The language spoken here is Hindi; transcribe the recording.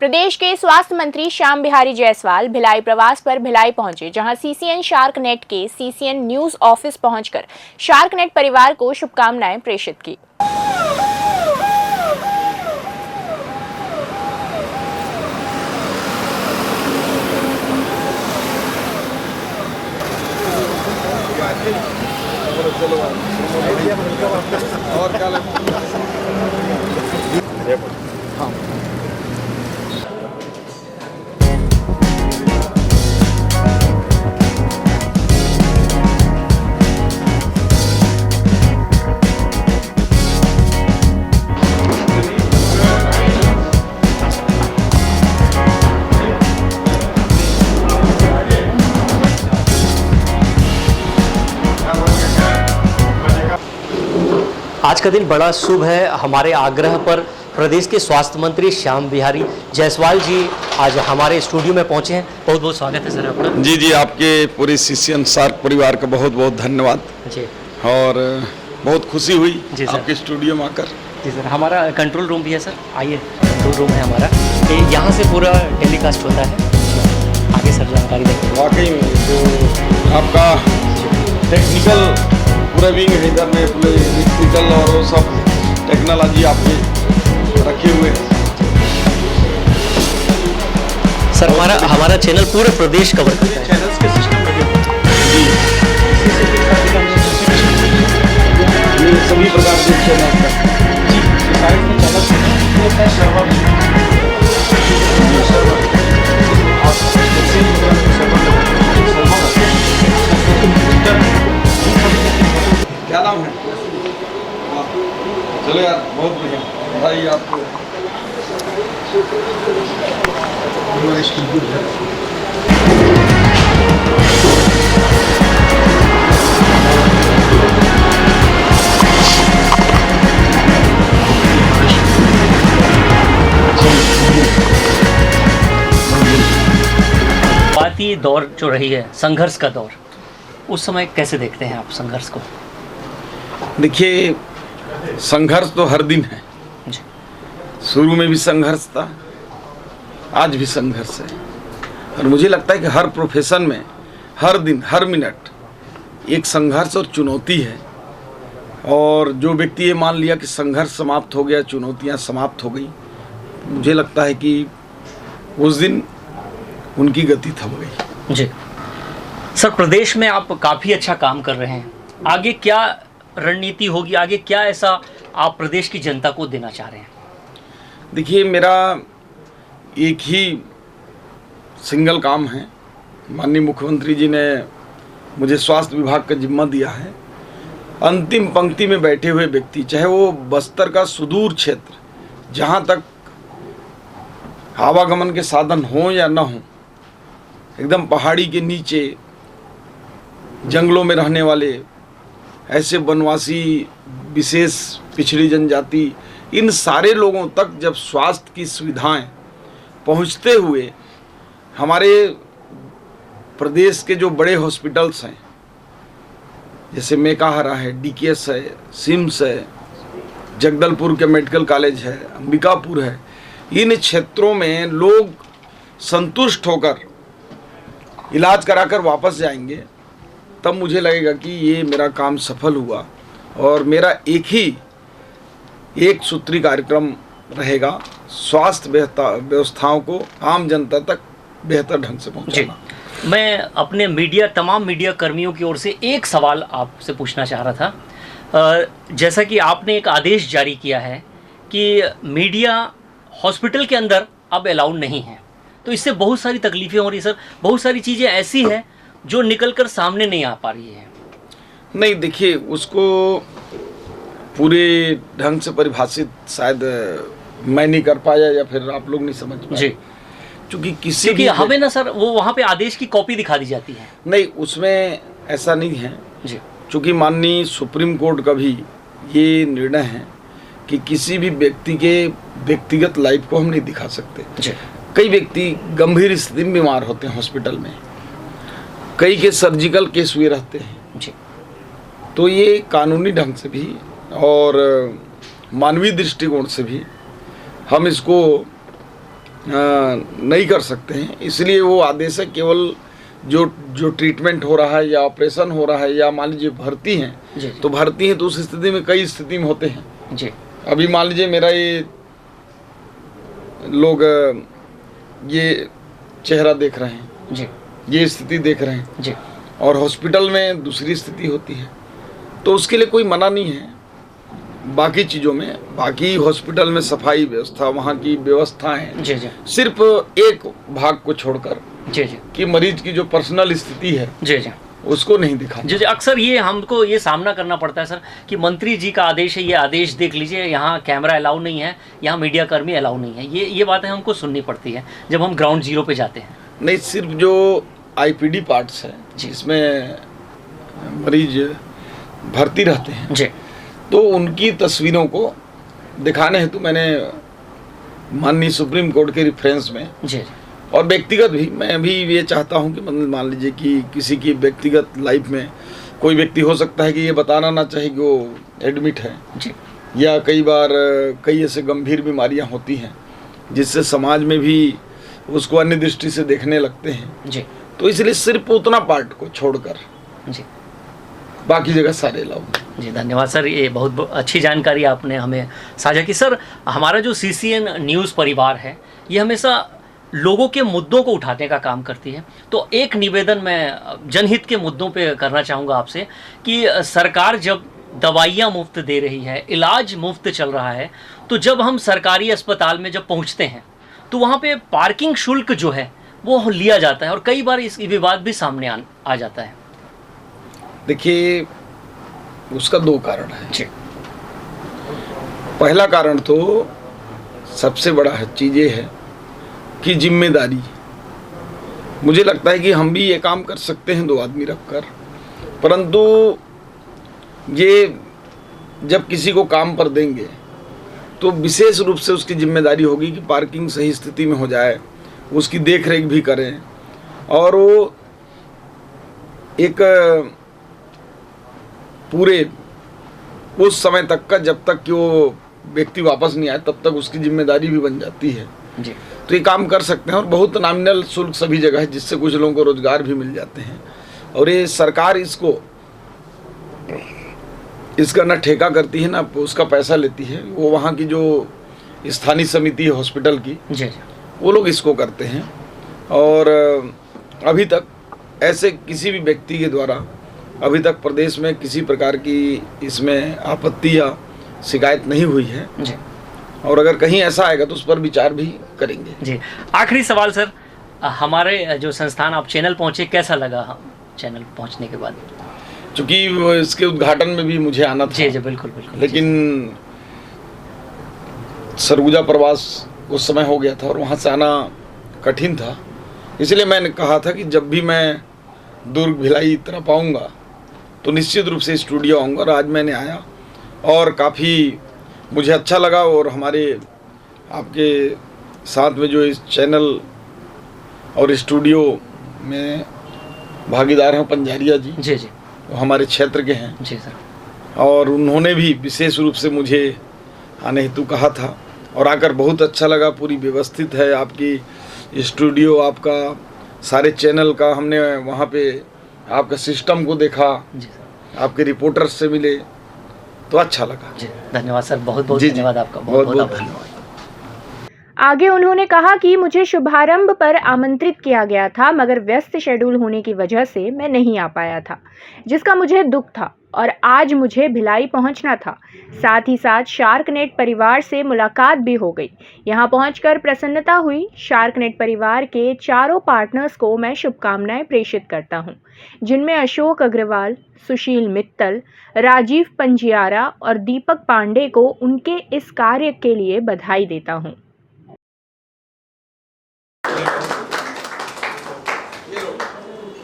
प्रदेश के स्वास्थ्य मंत्री श्याम बिहारी जायसवाल भिलाई प्रवास पर भिलाई पहुंचे, जहां सीसीएन शार्कनेट के सीसीएन न्यूज ऑफिस पहुंचकर शार्कनेट परिवार को शुभकामनाएं प्रेषित की। आज का दिन बड़ा शुभ है। हमारे आग्रह पर प्रदेश के स्वास्थ्य मंत्री श्याम बिहारी जायसवाल जी आज हमारे स्टूडियो में पहुंचे हैं। बहुत बहुत स्वागत है सर आपका। जी, आपके पूरे सीसीएन शार्क परिवार का बहुत बहुत धन्यवाद जी। और बहुत खुशी हुई आपके स्टूडियो में आकर। जी सर, हमारा कंट्रोल रूम भी है सर, आइए कंट्रोल रूम है हमारा, यहाँ से पूरा टेलीकास्ट होता है। आगे सर जानकारी दें। वाकई में जो आपका टेक्निकल पूरा विंग है, इधर में पूरे इलेक्ट्रिकल और वो सब टेक्नोलॉजी आपके रखे हुए हैं सर। हमारा चैनल पूरे प्रदेश कवर करता है। चैनल्स के सिस्टम जी, ये सभी प्रकार के चैनल क्या नाम है? चलो यार, बहुत बढ़िया, बधाई आपको। बात ये दौर जो रही है, संघर्ष का दौर, उस समय कैसे देखते हैं आप संघर्ष को? देखिए, संघर्ष तो हर दिन है। शुरू में भी संघर्ष था, आज भी संघर्ष है। और मुझे लगता है कि हर प्रोफेशन में हर दिन हर मिनट एक संघर्ष और चुनौती है। और जो व्यक्ति ये मान लिया कि संघर्ष समाप्त हो गया, चुनौतियां समाप्त हो गई, मुझे लगता है कि उस दिन उनकी गति थम गई। जी सर, प्रदेश में आप काफ़ी अच्छा काम कर रहे हैं, आगे क्या रणनीति होगी, आगे क्या ऐसा आप प्रदेश की जनता को देना चाह रहे हैं? देखिए, मेरा एक ही सिंगल काम है। माननीय मुख्यमंत्री जी ने मुझे स्वास्थ्य विभाग का जिम्मा दिया है। अंतिम पंक्ति में बैठे हुए व्यक्ति, चाहे वो बस्तर का सुदूर क्षेत्र, जहाँ तक आवागमन के साधन हो या ना हो, एकदम पहाड़ी के नीचे जंगलों में रहने वाले ऐसे वनवासी, विशेष पिछड़ी जनजाति, इन सारे लोगों तक जब स्वास्थ्य की सुविधाएं पहुंचते हुए हमारे प्रदेश के जो बड़े हॉस्पिटल्स हैं, जैसे मेकाहारा है, डीकेएस है, सिम्स है, जगदलपुर के मेडिकल कॉलेज है, अंबिकापुर है, इन क्षेत्रों में लोग संतुष्ट होकर इलाज कराकर वापस जाएंगे, तब मुझे लगेगा कि ये मेरा काम सफल हुआ। और मेरा एक सूत्री कार्यक्रम रहेगा, स्वास्थ्य व्यवस्थाओं को आम जनता तक बेहतर ढंग से पहुंचाना। मैं अपने तमाम मीडिया कर्मियों की ओर से एक सवाल आपसे पूछना चाह रहा था। जैसा कि आपने एक आदेश जारी किया है कि मीडिया हॉस्पिटल के अंदर अब अलाउड नहीं है, तो इससे बहुत सारी तकलीफें हो रही सर, बहुत सारी चीज़ें ऐसी हैं जो निकलकर सामने नहीं आ पा रही है। नहीं, देखिए, उसको पूरे ढंग से परिभाषित शायद मैं नहीं कर पाया या फिर आप लोग नहीं समझ पाए जी। क्योंकि हमें ना सर वो वहाँ पे आदेश की कॉपी दिखा दी जाती है। नहीं, उसमें ऐसा नहीं है जी। चूँकि माननीय सुप्रीम कोर्ट का भी ये निर्णय है कि किसी भी व्यक्ति के व्यक्तिगत लाइफ को हम नहीं दिखा सकते जी। कई व्यक्ति गंभीर स्थिति में बीमार होते हैं हॉस्पिटल में, कई के सर्जिकल केस हुए रहते हैं जी। तो ये कानूनी ढंग से भी और मानवीय दृष्टिकोण से भी हम इसको नहीं कर सकते हैं। इसलिए वो आदेश है केवल जो ट्रीटमेंट हो रहा है या ऑपरेशन हो रहा है या मान लीजिए भर्ती हैं, जी तो भर्ती हैं तो उस स्थिति में कई स्थिति में होते हैं। जी अभी मान लीजिए मेरा ये लोग ये चेहरा देख रहे हैं, जी ये स्थिति देख रहे हैं, जी और हॉस्पिटल में दूसरी स्थिति होती है, तो उसके लिए कोई मना नहीं है। बाकी चीज़ों में, बाकी हॉस्पिटल में सफाई व्यवस्था, वहाँ की व्यवस्थाएं, जी जी सिर्फ एक भाग को छोड़कर जी जी कि मरीज की जो पर्सनल स्थिति है जी जी उसको नहीं दिखा। जी जी अक्सर ये हमको ये सामना करना पड़ता है सर कि मंत्री जी का आदेश है, ये आदेश देख लीजिए, यहाँ कैमरा अलाउ नहीं है, यहाँ मीडिया कर्मी अलाउ नहीं है। ये बातें हमको सुननी पड़ती है जब हम ग्राउंड जीरो पे जाते हैं। नहीं, सिर्फ जो आईपीडी पार्ट्स है जिसमें मरीज भर्ती रहते हैं, जी तो उनकी तस्वीरों को दिखाने हेतु मैंने माननीय सुप्रीम कोर्ट के रेफरेंस में, जी और व्यक्तिगत भी मैं भी ये चाहता हूँ कि मतलब मान लीजिए कि किसी की व्यक्तिगत लाइफ में कोई व्यक्ति हो सकता है कि ये बताना ना चाहे कि वो एडमिट है, जी या कई बार कई ऐसे गंभीर बीमारियाँ होती हैं जिससे समाज में भी उसको अन्य दृष्टि से देखने लगते हैं। जी तो इसलिए सिर्फ उतना पार्ट को छोड़कर जी बाकी जगह सारे लाओ। जी धन्यवाद सर, ये बहुत अच्छी जानकारी आपने हमें साझा की। सर, हमारा जो सीसीएन न्यूज़ परिवार है ये हमेशा लोगों के मुद्दों को उठाने का काम करती है। तो एक निवेदन मैं जनहित के मुद्दों पे करना चाहूँगा आपसे कि सरकार जब दवाइयाँ मुफ्त दे रही है, इलाज मुफ्त चल रहा है, तो जब हम सरकारी अस्पताल में जब पहुँचते हैं तो वहाँ पे पार्किंग शुल्क जो है वो लिया जाता है और कई बार इस विवाद भी सामने आ जाता है। देखिए, उसका दो कारण है। जी पहला कारण तो सबसे बड़ा चीज़ ये है कि जिम्मेदारी। मुझे लगता है कि हम भी ये काम कर सकते हैं 2 आदमी रखकर, परंतु ये जब किसी को काम पर देंगे तो विशेष रूप से उसकी जिम्मेदारी होगी कि पार्किंग सही स्थिति में हो जाए, उसकी देख रेख भी करें, और वो एक पूरे उस समय तक का, जब तक कि वो व्यक्ति वापस नहीं आए तब तक उसकी जिम्मेदारी भी बन जाती है। जी तो ये काम कर सकते हैं, और बहुत नॉमिनल शुल्क सभी जगह है जिससे कुछ लोगों को रोजगार भी मिल जाते हैं। और ये सरकार इसका ना ठेका करती है ना उसका पैसा लेती है, वो वहाँ की जो स्थानीय समिति है हॉस्पिटल की, जी वो लोग इसको करते हैं। और अभी तक ऐसे किसी भी व्यक्ति के द्वारा अभी तक प्रदेश में किसी प्रकार की इसमें आपत्ति या शिकायत नहीं हुई है। जी और अगर कहीं ऐसा आएगा तो उस पर विचार भी करेंगे। जी आखिरी सवाल सर, हमारे जो संस्थान आप चैनल पहुँचे, कैसा लगा हम चैनल पहुँचने के बाद? चूँकि इसके उद्घाटन में भी मुझे आना था। जी जी बिल्कुल बिल्कुल। लेकिन सरगुजा प्रवास उस समय हो गया था और वहाँ से आना कठिन था, इसलिए मैंने कहा था कि जब भी मैं दुर्ग भिलाई तरफ आऊँगा तो निश्चित रूप से स्टूडियो आऊँगा। और आज मैंने आया और काफ़ी मुझे अच्छा लगा। और हमारे आपके साथ में जो इस चैनल और स्टूडियो में भागीदार हैं पंजारिया जी, जी जी वो हमारे क्षेत्र के हैं जी सर, और उन्होंने भी विशेष रूप से मुझे आने हेतु कहा था और आकर बहुत अच्छा लगा। पूरी व्यवस्थित है आपकी स्टूडियो, आपका सारे चैनल का, हमने वहाँ पे आपका सिस्टम को देखा, जी सर, आपके रिपोर्टर्स से मिले तो अच्छा लगा। जी धन्यवाद सर, बहुत बहुत जी, जी। धन्यवाद आपका, बहुत बहुत बहुत आभार। धन्यवाद। आगे उन्होंने कहा कि मुझे शुभारंभ पर आमंत्रित किया गया था, मगर व्यस्त शेड्यूल होने की वजह से मैं नहीं आ पाया था, जिसका मुझे दुख था और आज मुझे भिलाई पहुंचना था। साथ ही साथ शार्कनेट परिवार से मुलाकात भी हो गई। यहां पहुंचकर प्रसन्नता हुई। शार्कनेट परिवार के चारों पार्टनर्स को मैं शुभकामनाएं प्रेषित करता हूं, जिनमें अशोक अग्रवाल, सुशील मित्तल, राजीव पंजियारा और दीपक पांडे को उनके इस कार्य के लिए बधाई देता हूं।